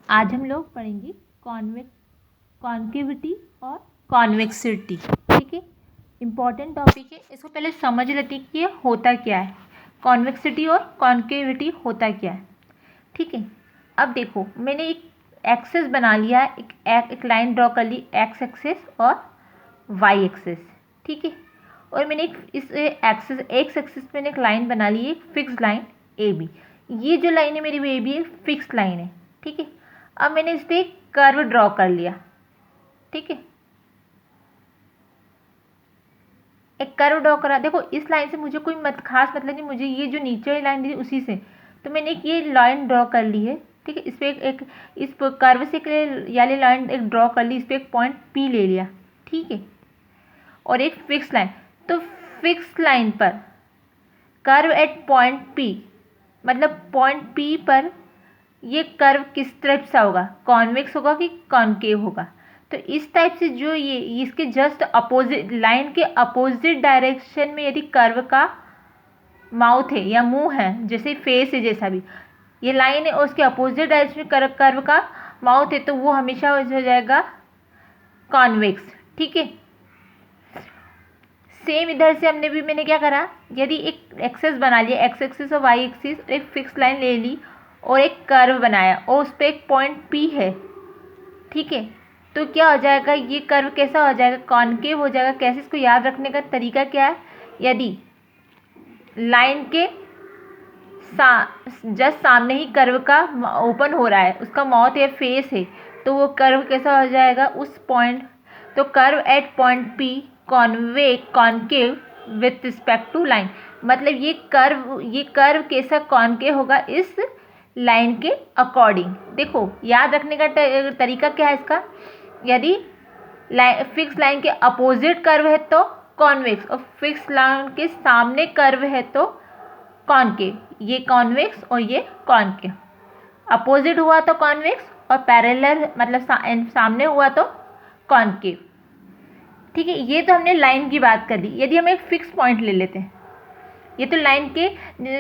आज हम लोग पढ़ेंगे कॉन्केविटी और कॉन्वेक्सिटी। ठीक है, इम्पॉर्टेंट टॉपिक है। इसको पहले समझ लेते हैं कि ये होता क्या है, कॉन्वेक्सिटी और कॉन्केविटी होता क्या है। ठीक है, अब देखो मैंने एक एक्सेस बना लिया है, एक लाइन ड्रॉ कर ली, एक्स एक्सेस और वाई एक्सेस। ठीक है, और मैंने एक्स एक्सेस पे मैंने एक लाइन बना ली है, एक फिक्स लाइन ए बी। ये जो लाइन है मेरी ए बी एक फिक्स लाइन है। ठीक है, अब मैंने इस पर एक कर्व ड्रॉ कर लिया। ठीक है, एक कर्व ड्रॉ करा। देखो इस लाइन से मुझे कोई खास मतलब नहीं, मुझे ये जो नीचे वाली लाइन दी उसी से, तो मैंने एक ये लाइन ड्रॉ कर ली है। ठीक है, इस पर इस कर्व से वाली लाइन एक ड्रॉ कर ली, इस पर एक पॉइंट पी ले लिया। ठीक है, और एक फिक्स लाइन, तो फिक्स लाइन पर कर्व एट पॉइंट पी, मतलब पॉइंट पी पर ये कर्व किस टाइप सा होगा, कॉन्वेक्स होगा कि कॉन्केव होगा। तो इस टाइप से जो ये इसके जस्ट अपोजिट लाइन के अपोजिट डायरेक्शन में यदि कर्व का माउथ है या मुंह है, जैसे फेस है, जैसा भी ये लाइन है और उसके अपोजिट डायरेक्शन में कर्व का माउथ है, तो वो हमेशा हो जाएगा कॉन्वेक्स। ठीक है, सेम इधर से मैंने क्या करा, यदि एक एक्सेस बना लिया, एक्स एक्सिस और वाई एक्सिस, एक फिक्स लाइन ले ली और एक कर्व बनाया और उस पर एक पॉइंट पी है। ठीक है, तो क्या हो जाएगा, ये कर्व कैसा हो जाएगा, कॉन्केव हो जाएगा। कैसे, इसको याद रखने का तरीका क्या है, यदि लाइन के जस्ट सामने ही कर्व का ओपन हो रहा है, उसका माउथ या फेस है, तो वो कर्व कैसा हो जाएगा उस पॉइंट, तो curve at point P concave with respect to line, मतलब ये कर्व कैसा कॉन्केव होगा इस लाइन के अकॉर्डिंग। देखो याद रखने का तरीका क्या है इसका, यदि फिक्स लाइन के अपोजिट कर्व है तो कॉन्वेक्स, और फिक्स लाइन के सामने कर्व है तो कॉन्केव। ये कॉन्वेक्स और ये कॉन्केव, अपोजिट हुआ तो कॉन्वेक्स और पैरेलल मतलब सामने हुआ तो कॉन्केव। ठीक है, ये तो हमने लाइन की बात कर ली। यदि हम एक फिक्स पॉइंट ले लेते हैं, ये तो लाइन के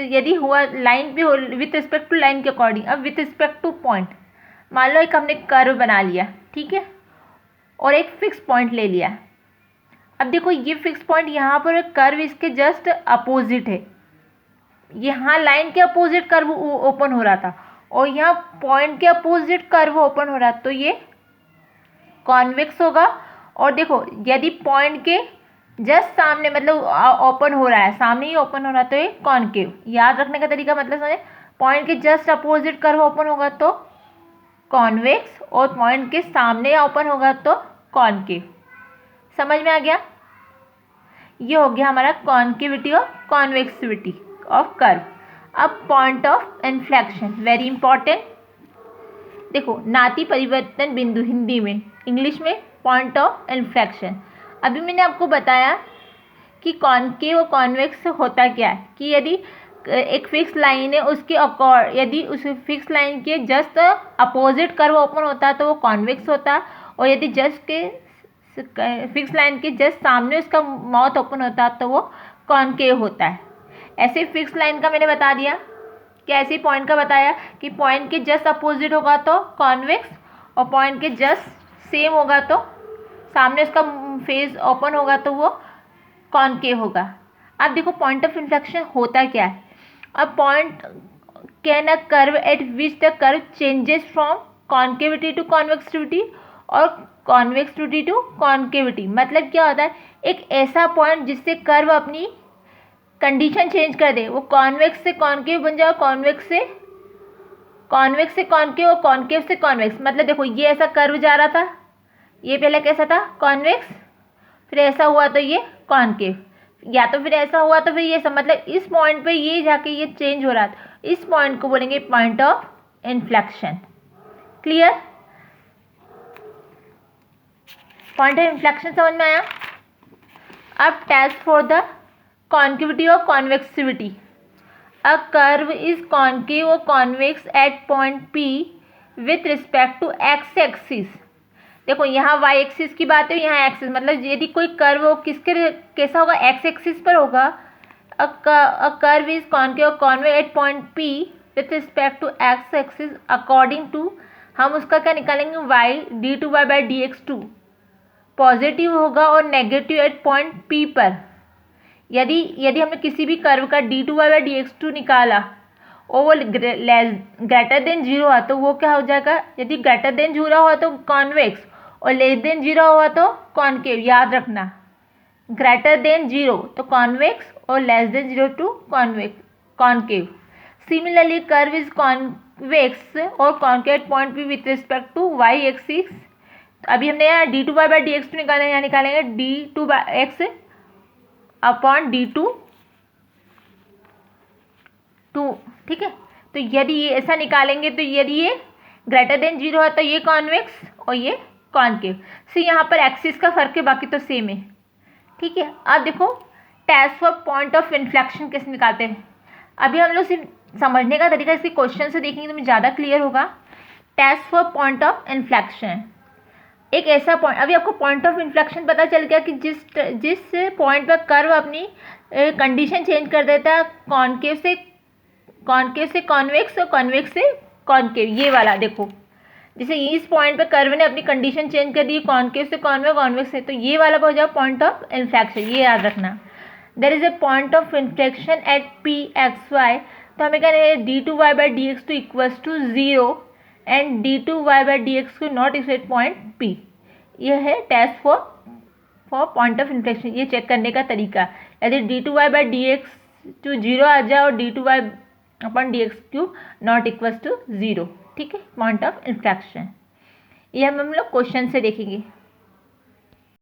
यदि हुआ लाइन पे विथ रिस्पेक्ट टू लाइन के अकॉर्डिंग। अब विथ रिस्पेक्ट टू पॉइंट, मान लो एक हमने कर्व बना लिया, ठीक है, और एक फिक्स पॉइंट ले लिया। अब देखो ये फिक्स पॉइंट यहाँ पर कर्व इसके जस्ट अपोजिट है, यहाँ लाइन के अपोजिट कर्व ओपन हो रहा था और यहाँ पॉइंट के अपोजिट कर्व ओपन हो रहा है, तो ये कॉन्वेक्स होगा। और देखो यदि पॉइंट के जस्ट सामने मतलब ओपन हो रहा है, सामने ही ओपन हो रहा है, तो ये कॉन्केव। याद रखने का तरीका मतलब समझे, पॉइंट के जस्ट अपोजिट कर्व ओपन होगा तो कॉन्वेक्स और पॉइंट के सामने ओपन होगा तो कॉन्केव। समझ में आ गया, ये हो गया हमारा कॉन्केविटी और कॉन्वेक्सिविटी ऑफ कर्व। अब point of inflection, very important. देखो नाती परिवर्तन बिंदु, हिंदी में, इंग्लिश में पॉइंट ऑफ इन्फ्लेक्शन। अभी मैंने आपको बताया कि कॉन्केव और कॉन्वेक्स होता क्या है, कि यदि एक फिक्स लाइन है उसके यदि उस फिक्स लाइन के जस्ट अपोजिट कर्व ओपन होता है तो वो कॉन्वेक्स होता है, और यदि जस्ट के फिक्स लाइन के जस्ट सामने उसका माउथ ओपन होता है तो वो कॉन्केव होता है। ऐसे फिक्स लाइन का मैंने बता दिया, कि ऐसे पॉइंट का बताया कि पॉइंट के जस्ट अपोजिट होगा तो कॉन्वेक्स, और पॉइंट के जस्ट सेम होगा तो सामने उसका फेस ओपन होगा तो वो कॉन्केव होगा। अब देखो पॉइंट ऑफ इन्फ्लेक्शन होता क्या है। अब point can a curve at which the curve changes from concavity to convexivity और कॉन्वेक्सिविटी टू कॉन्केविटी। मतलब क्या होता है, एक ऐसा पॉइंट जिससे कर्व अपनी कंडीशन चेंज कर दे, वो कॉन्वेक्स से कॉन्केव बन जाए, कॉन्वेक्स से कॉन्केव और कॉन्केव से कॉन्वेक्स। मतलब देखो ये ऐसा कर्व जा रहा था, ये पहले कैसा था, कॉन्वेक्स, फिर ऐसा हुआ तो ये कॉन्केव, या तो फिर ऐसा हुआ तो फिर ये सब, मतलब इस पॉइंट पे ये जाके ये चेंज हो रहा था, इस पॉइंट को बोलेंगे point of inflection. Clear, point of inflection समझ में आया। अब टेस्ट फॉर द कॉन्केविटी और convexivity. A curve is concave और convex at point P with respect to X axis. देखो यहाँ वाई एक्सिस की बात है, यहाँ एक्सिस, मतलब यदि कोई कर्व हो किसके कैसा होगा, एक्स एक्सिस पर होगा। अ कर्व इज कॉन्केव और convex at point P with respect to X axis according to हम उसका क्या निकालेंगे, Y D two Y by D x two positive होगा और नेगेटिव एट पॉइंट पी पर। यदि यदि हमने किसी भी कर्व का D two Y by D x two निकाला और वो ग्रेटर देन जीरो हुआ तो वो क्या हो जाएगा, यदि ग्रेटर देन जीरो हुआ तो कॉन्वेक्स और लेस देन जीरो हुआ तो कॉनकेव। याद रखना, ग्रेटर देन जीरो तो कॉन्वेक्स और less than zero to concave. Similarly curve is convex और concave at point P with respect to Y axis. अभी हमने यहाँ d two Y by D x two निकाला, यहाँ निकालेंगे d two by x upon d two two, ठीक है। तो यदि ये ऐसा निकालेंगे तो यदि ये ग्रेटर देन जीरो है तो ये कॉन्वेक्स और ये कॉनकेव। सी यहाँ पर एक्सिस का फर्क है, बाकी तो सेम है, ठीक है। अब देखो test for point of inflection कैसे निकालते हैं। अभी हम लोग सिर्फ समझने का तरीका इसके क्वेश्चन से देखेंगे तो मुझे ज़्यादा क्लियर होगा। Test for point of inflection, एक ऐसा पॉइंट, अभी आपको पॉइंट ऑफ इन्फ्लेक्शन पता चल गया कि जिस पॉइंट पर कर्व अपनी कंडीशन चेंज कर देता है कॉनकेव से कॉन्वेक्स और कॉन्वेक्स से कॉनकेव। ये वाला देखो, जैसे इस पॉइंट पे कर्व ने अपनी कंडीशन चेंज कर दी कॉनकेव से कॉन्वेक्स से, तो ये वाला हो जाए पॉइंट ऑफ इन्फ्लेक्शन। ये याद रखना, there is a point of inflection at P X Y. तो हमें कहना है d two Y by D x two equals to zero and d two Y by D x two not equal point P. यह है test for point of inflection. ये check करने का तरीका, यदि d two Y by D x two zero आ जाए और d two y upon d x cube not equals to zero, ठीक है, पॉइंट ऑफ इन्फ्लेक्शन। ये हम लोग क्वेश्चन से देखेंगे।